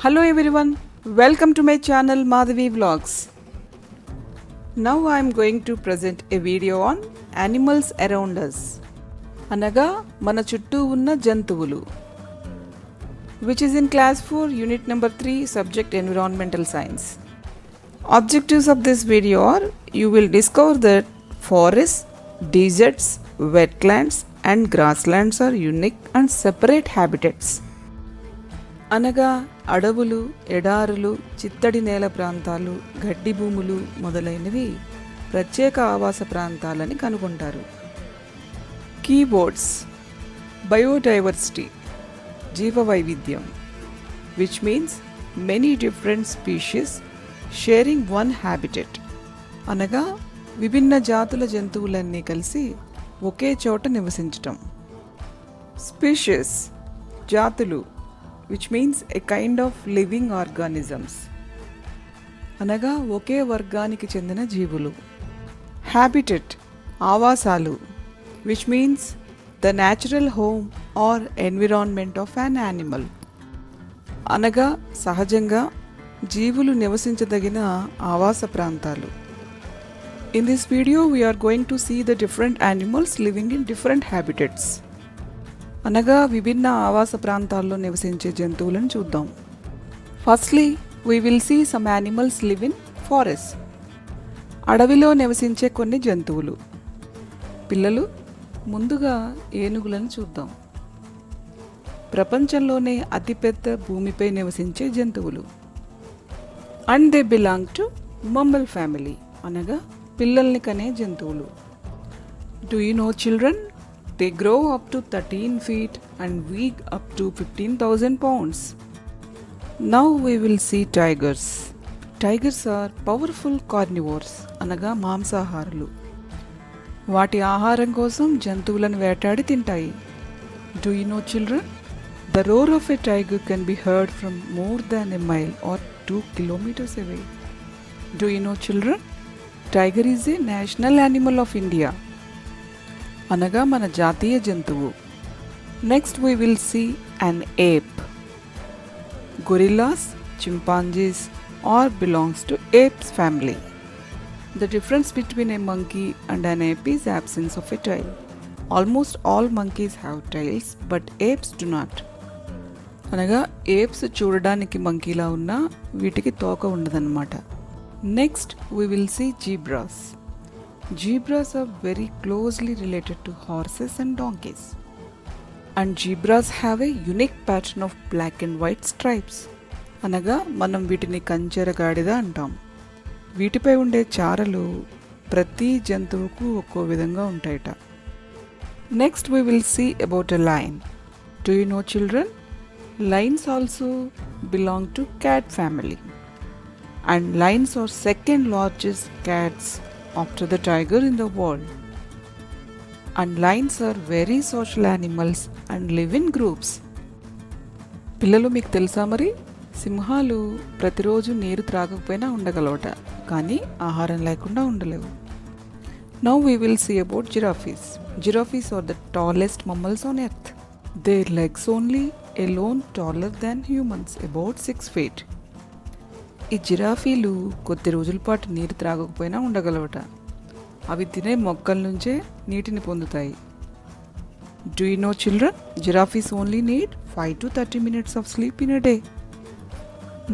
Hello everyone, welcome to my channel Madhavi Vlogs. Now I am going to present a video on animals around us. అనగా మన చుట్టూ ఉన్న జంతువులు, which is in class 4 unit number 3 subject environmental science. Objectives of this video are you will discover that forests, deserts, wetlands and grasslands are unique and separate habitats. అనగా అడవులు, ఎడారులు, చిత్తడి నేల ప్రాంతాలు, గడ్డి భూములు మొదలైనవి ప్రత్యేక ఆవాస ప్రాంతాలని కనుగొంటారు. కీవర్డ్స్: బయోడైవర్సిటీ, జీవవైవిధ్యం, which means many different species sharing one habitat. అనగా విభిన్న జాతుల జంతువులన్నీ కలిసి ఒకే చోట నివసించటం. స్పీషీస్, జాతులు, which means a kind of living organisms. అనగా ఒకే వర్గానికి చెందిన జీవులు. హ్యాబిటెట్, ఆవాసాలు, which means the natural home or environment of an animal. అనగా సహజంగా జీవులు నివసించదగిన ఆవాస ప్రాంతాలు. In this video we are going to see the different animals living in different habitats. అనగా విభిన్న ఆవాస ప్రాంతాల్లో నివసించే జంతువులను చూద్దాం. Firstly we will see some animals live in forest. అడవిలో నివసించే కొన్ని జంతువులు. పిల్లలు, ముందుగా ఏనుగులను చూద్దాం. ప్రపంచంలోనే అతిపెద్ద భూమిపై నివసించే జంతువులు. And they belong to mammal family, అనగా పిల్లల్ని కనే జంతువులు. Do you know children? They grow up to 13 feet and weigh up to 15,000 pounds. Now we will see tigers. Tigers are powerful carnivores, అనగా మాంసాహారులు. వాటి ఆహారం కోసం జంతువులను వేటాడి తింటాయి. Do you know children? The roar of a tiger can be heard from more than a mile or 2 kilometers away. Do you know children? Tiger is a national animal of India. అనగా మన జాతీయ జంతువు. Next we will see an ape. Gorillas, chimpanzees are belongs to apes family. The difference between a monkey and an ape is absence of a tail. Almost all monkeys have tails but apes do not. అనగా apes చూడడానికి మంకీలా ఉన్నా వీటికి తోక ఉండదన్నమాట. Next we will see zebras. Zebras are very closely related to horses and donkeys. And zebras have a unique pattern of black and white stripes. అనగా మనం వీటిని కంచెర గాడిద అంటాం. వీటిపై ఉండే చారలు ప్రతి జంతువుకు ఒక్కో విధంగా ఉంటాయట. Next we will see about a lion. Do you know children? Lions also belong to cat family. And lions are second largest cats after the tiger in the world. And lions are very social animals and live in groups. పిల్లలు, మీకు తెలుసా మరి? సింహాలు ప్రతిరోజు నీరు త్రాగకపోయినా ఉండగలవట, కానీ ఆహారం లేకుండా ఉండలేవు. Now we will see about giraffes. Giraffes are the tallest mammals on earth. Their legs only alone taller than humans, about 6 feet. ఈ జిరాఫీలు కొద్ది రోజుల పాటు నీరు త్రాగకపోయినా ఉండగలవట. అవి తినే మొక్కల నుంచే నీటిని పొందుతాయి. Do you know children? Giraffes only need 5 to 30 minutes of sleep in a day.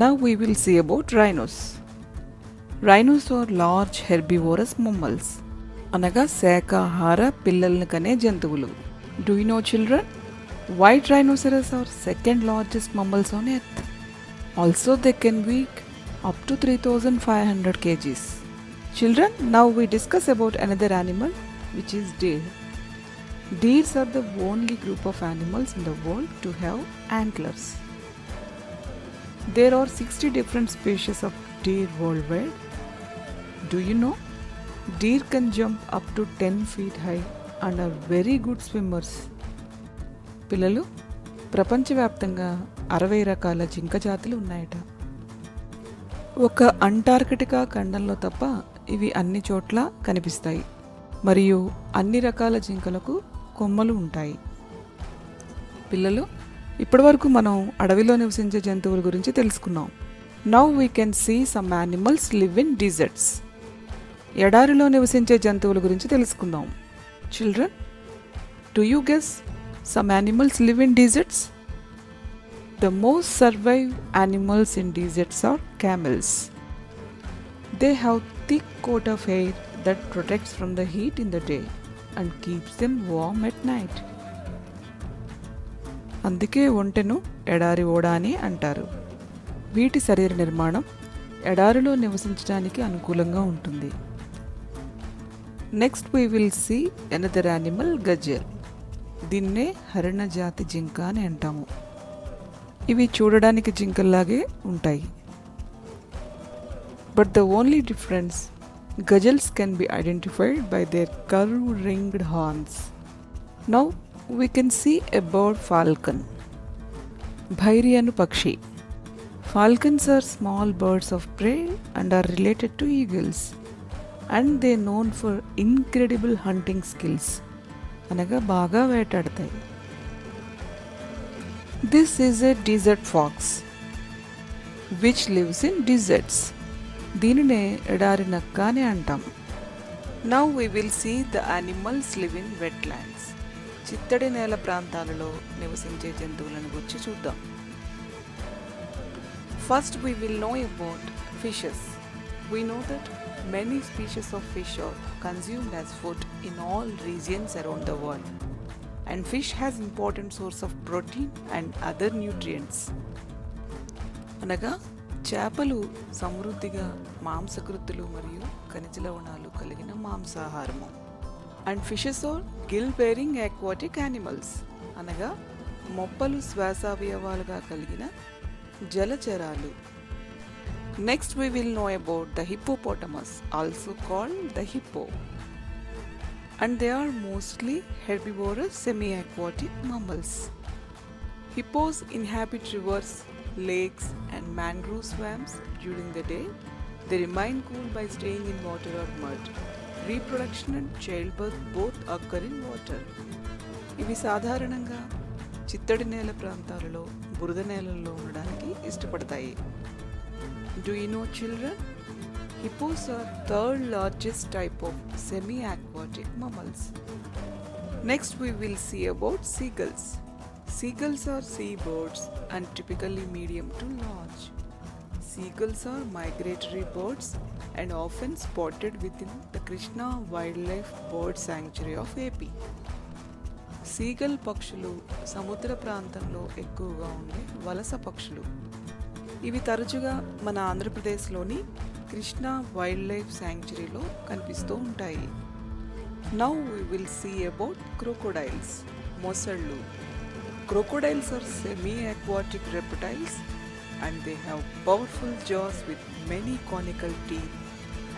Now we will see about rhinos. Rhinos are large herbivorous mammals. అనగా శాకాహార పిల్లల్ని కనే జంతువులు. Do you know children? White rhinoceros are second largest mammals on earth. Also they can weigh up to 3,500 kgs. Children, now we discuss about another animal, which is deer. Deers are the only group of animals in the world to have antlers. There are 60 different species of deer worldwide. Do you know? Deer can jump up to 10 feet high and are very good swimmers. పిల్లలు, ప్రపంచవ్యాప్తంగా 60 రకాల జింక జాతులు ఉన్నాయట. ఒక Antarctica ఖండంలో తప్ప ఇవి అన్ని చోట్ల కనిపిస్తాయి. మరియు అన్ని రకాల జింకలకు కొమ్మలు ఉంటాయి. పిల్లలు, ఇప్పటివరకు మనం అడవిలో నివసించే జంతువుల గురించి తెలుసుకున్నాం. Now we can see some animals live in deserts. ఎడారిలో నివసించే జంతువుల గురించి తెలుసుకుందాం. Children, do you guess some animals live in deserts? The most survive animals in deserts are camels. They have thick coat of hair that protects from the heat in the day and keeps them warm at night. అందుకే ఒంటెను ఎడారి ఓడ అని అంటారు. వీటి శరీర నిర్మాణం ఎడారిలో నివసించడానికి అనుకూలంగా ఉంటుంది. Next we will see another animal, gazelle. దీన్నే హరిణ జాతి జింక అని అంటాము. ఇవి చూడడానికి జింకల్లాగే ఉంటాయి. But the only difference, gazelles can be identified by their curved ringed horns. Now we can see a bird, falcon. Bhairiyanu Pakshi. Falcons are small birds of prey and are related to eagles, and they are known for incredible hunting skills. అనగా బాగా వేటాడతాయి. This is a desert fox which lives in deserts. దీనినే ఎడారి నక్క అని అంటాం. Now we will see the animals live in wetlands. చిత్తడి నేల ప్రాంతాలలో నివసించే జంతువులను గురించి చూద్దాం. First we will know about fishes. We know that many species of fish are consumed as food in all regions around the world. And fish has important source of protein and other nutrients. అనగా చేపలు సమృద్ధిగా మాంసకృతులు మరియు ఖనిజ లవణాలు కలిగిన మాంసాహారము. And fishes are gill bearing aquatic animals. అనగా మొప్పలు శ్వాసావయవాలుగా కలిగిన జలచరాలు. Next we will know about the hippopotamus, also called the hippo. And they are mostly herbivorous semi-aquatic mammals. Hippos inhabit rivers, lakes and mangrove swamps during the day. They remain cool by staying in water or mud. Reproduction and childbirth both occur in water. ఇవి సాధారణంగా చిత్తడి నేల ప్రాంతాలలో బురద నేలల్లో ఉండడానికి ఇష్టపడతాయి. Do you know, children? Hippos are third largest type of semi-aquatic mammals. Next we will see about seagulls. Seagulls are seabirds and typically medium to large. Seagulls are migratory birds and often spotted within the Krishna Wildlife Bird Sanctuary of AP. Seagull పక్షులు సముద్ర ప్రాంతంలో ఎక్కువగా ఉండే వలస పక్షులు. ఇవి తరచుగా మన ఆంధ్రప్రదేశ్లోని కృష్ణా వైల్డ్ లైఫ్ శాంక్చురీలో కనిపిస్తూ ఉంటాయి. Now we will see about crocodiles, మొసళ్ళు. Crocodiles are semi-aquatic reptiles and they have powerful jaws with many conical teeth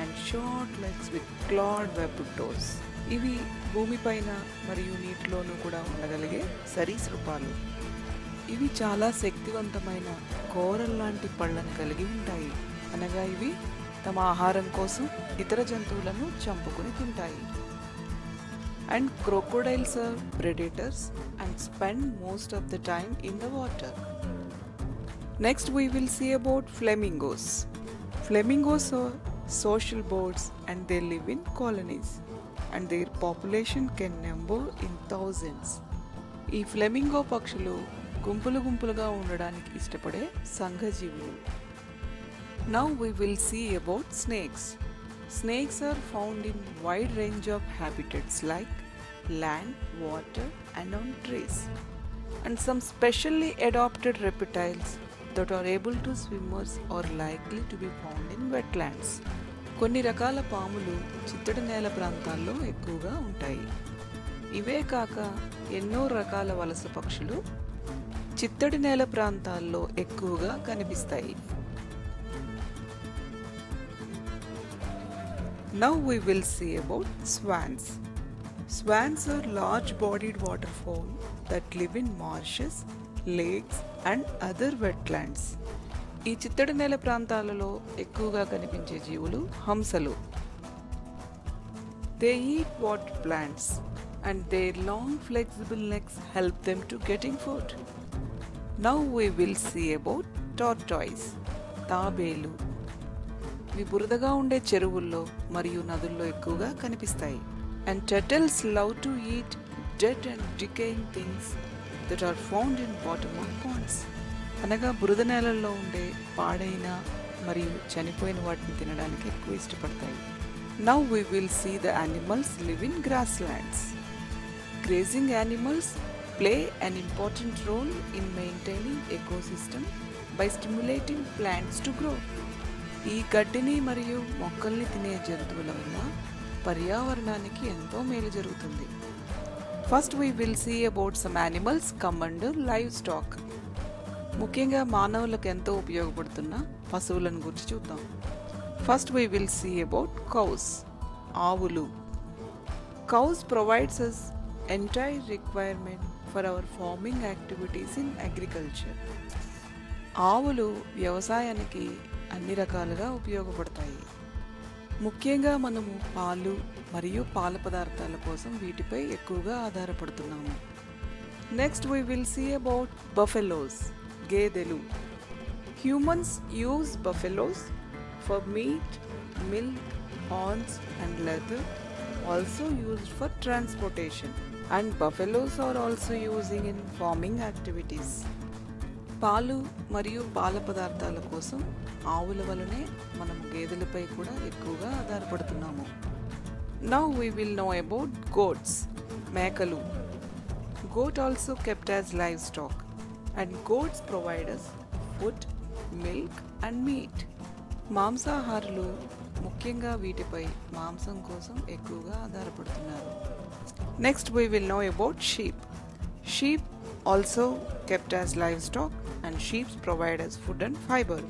and short legs with clawed webbed toes. ఇవి భూమిపైన మరియు నీటిలోనూ కూడా ఉండగలిగే సరీసృపాలు. ఇవి చాలా శక్తివంతమైన కోరల్ లాంటి పళ్ళను కలిగి ఉంటాయి. అనగా ఇవి తమ ఆహారం కోసం ఇతర జంతువులను చంపుకుని తింటాయి. And crocodiles are predators and spend most of the time in the water. Next we will see about flamingos. Flamingos are social birds and they live in colonies and their population can number in thousands. ఈ flamingo పక్షులు గుంపులుగా ఉండడానికి ఇష్టపడే సంఘజీవులు. Now we will see about snakes. Snakes are found in wide range of habitats like land, water and on trees. And some specially adapted reptiles that are able to swimmers are likely to be found in wetlands. కొన్ని రకాల పాములు చిత్తడి నేల ప్రాంతాల్లో ఎక్కువగా ఉంటాయి. ఇవే కాక ఎన్నో రకాల వలస పక్షులు చిత్తడి నేల ప్రాంతాల్లో ఎక్కువగా కనిపిస్తాయి. Now we will see about swans. Swans are large-bodied waterfowl that live in marshes, lakes and other wetlands. ఈ చిత్తడి నేల ప్రాంతాలలో ఎక్కువగా కనిపించే జీవులు హంసలు. They eat water plants and their long flexible necks help them to getting food. Now we will see about tortoise, తాబేలు. ఇవి బురదగా ఉండే చెరువుల్లో మరియు నదుల్లో ఎక్కువగా కనిపిస్తాయి. And turtles love to eat dead and decaying things that are found in bottom of ponds. అనగా బురద నేలల్లో ఉండే పాడైన మరియు చనిపోయిన వాటిని తినడానికి ఎక్కువ ఇష్టపడతాయి. Now we will see the animals live in grasslands. Grazing animals play an important role in maintaining ecosystem by stimulating plants to grow. ఈ గడ్డిని మరియు మొక్కల్ని తినే జంతువుల వల్ల పర్యావరణానికి ఎంతో మేలు జరుగుతుంది. First we will see about some animals come under livestock. ముఖ్యంగా మానవులకు ఎంతో ఉపయోగపడుతున్న పశువులను గురించి చూద్దాం. First we will see about cows, ఆవులు. Cows provides us entire requirement for our farming activities in agriculture. ఆవులు వ్యవసాయానికి అన్ని రకాలుగా ఉపయోగపడతాయి. ముఖ్యంగా మనము పాలు మరియు పాల పదార్థాల కోసం వీటిపై ఎక్కువగా ఆధారపడుతున్నాము. Next we will see about buffaloes, గేదెలు. Humans use buffaloes for meat, milk, horns and leather, also used for transportation. And buffaloes are also using in farming activities. పాలు మరియు పాల పదార్థాల కోసం ఆవుల వలనే మనం గేదెలపై కూడా ఎక్కువగా ఆధారపడుతున్నాము. Now we will know about goats, మేకలు. Goat also kept as livestock and goats provide us food, milk and meat. మాంసాహారులు ముఖ్యంగా వీటిపై మాంసం కోసం ఎక్కువగా ఆధారపడుతున్నారు. Next we will know about sheep. Sheep also kept as livestock and sheep provide us food and fiber.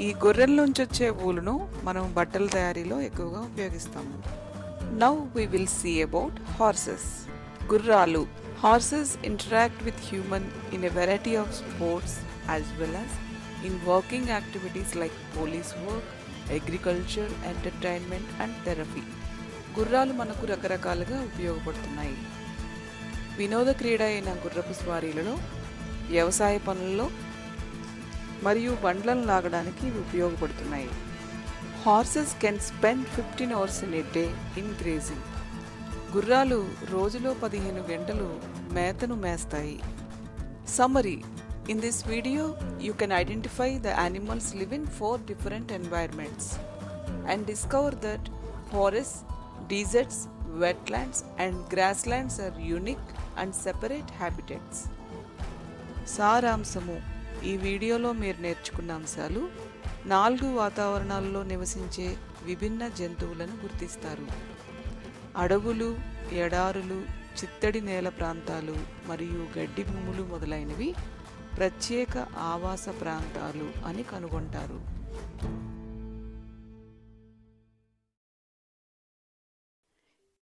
ఈ గొర్రెల నుంచి వచ్చే ఊలును మనం బట్టల తయారీలో ఎక్కువగా ఉపయోగిస్తాము. Now we will see about horses, గుర్రాలు. Horses interact with human in a variety of sports as well as in working activities like police work, agriculture, entertainment and therapy. గుర్రాలు మనకు రకరకాలుగా ఉపయోగపడుతున్నాయి. వినోద క్రీడ అయిన గుర్రపు స్వారీలలో, వ్యవసాయ పనుల్లో మరియు బండ్లను లాగడానికి ఇవి ఉపయోగపడుతున్నాయి. Horses can spend 15 hours in a day in grazing. గుర్రాలు రోజులో 15 గంటలు మేతను మేస్తాయి. Summary: in this video you can identify the animals live in 4 different environments and discover that forests, deserts, wetlands and grasslands are unique and separate habitats. సారాంశము: ఈ వీడియోలో మీరు నేర్చుకున్న అంశాలు 4 వాతావరణాల్లో నివసించే విభిన్న జంతువులను గుర్తిస్తారు. అడవులు, ఎడారులు, చిత్తడి నేల ప్రాంతాలు మరియు గడ్డి భూములు మొదలైనవి ప్రత్యేక ఆవాస ప్రాంతాలు అని కనుగొంటారు.